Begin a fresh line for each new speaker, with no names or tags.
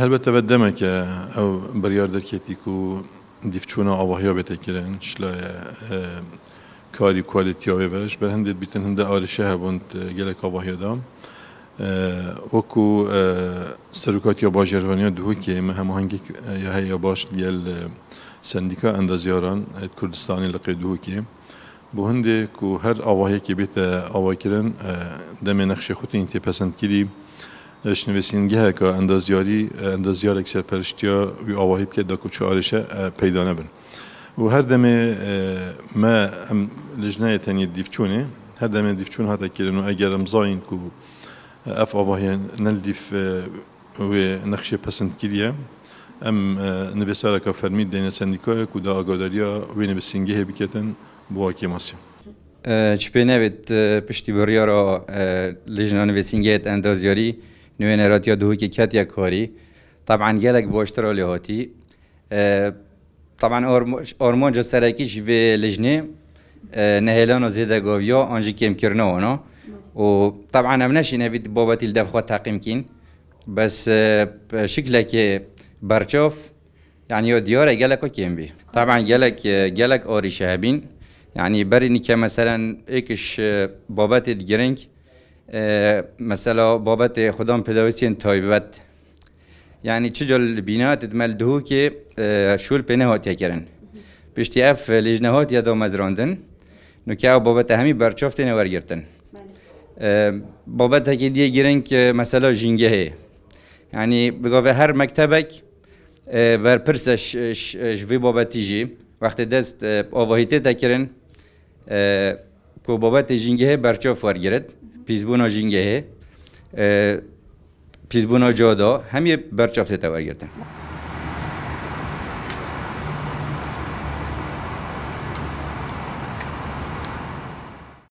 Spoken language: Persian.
هەلبەتە بە دەمێکە ئەو بڕیار دەرکێتیک و دیفچوونە ئاواهیا بێتەکردن شلایە کاری کوالیتیاوی بەش بەر هەندێک بیتن هەندە ئارێشە هەبوون gelek ئاواهیادا وەکو سەرۆکاتیە باژێڕوانیە دووکێ مە هەماهەنگێک هەیە باش لەگەڵ سندیکا ئەندازیاران کوردستانی لە قێ دووکێ بۆ هەندێک و هەر ئاواهەیەکی بێتە ئاواکردن دەمێ نەخشێ خوتین تێپەسەندگیری شنوێسینگەهەکە ئەندازیارێک سەرپەرشتیە وی ئاواهی بکێت دەکو چ ئارێشە پەیدا نەبن و هەر دەمێ مە ئەم لژنایە تەنی دیفچوونێ هەر دەمێ دیفچوون هاتەکردن و ئەگەر ئەمزاین و ئەف ئاواهیە نەلدیف وێ نەخشێ پەسەندگیریە ئەم نوێسارەکە فەرمی دێنە سندیکایەک و دا ئاگاداریە وێ نوێسینگەهێ بکێتن بۆ حکێماسیە
چ پێ نەوێت پشتی بڕیارە لژنە نوێسینگەیەت ئەندازیاری نوێنەراتیا دووکی کاتیا کاری طبعا gelek باشترا لێ هاتی طبعا ئارمانجا سەرەکیش vê lejnê nehêlana zêdegaviya an jî kêmkirinawana û طبعا em neşîn evî babetî li dev xwe teqîm kîn bes şiklekê berçav yani ya diyar e gelek kêm bî طبعا gelek arîşe hebîn yani berînî ke meselen êkiş babetê girêng mesela babetê xwedan pêdawîstiyên taybet yani çica li bînatê me li dihûkê şûl pê nehatiye kirin piştî ev lêjne hatiye da mezrandin nûkê ew babet hemî berçav têne wergirtin babetekê diye girêng mesela jîngehê yani bigave her mektebek berpirse ji vê babetî jî wextê dest avahîtê te kirin ku babetê jîngehê berçav wergirit pîzbûna jîngehê pîzbûna cada hemî berçav tê te wergirtin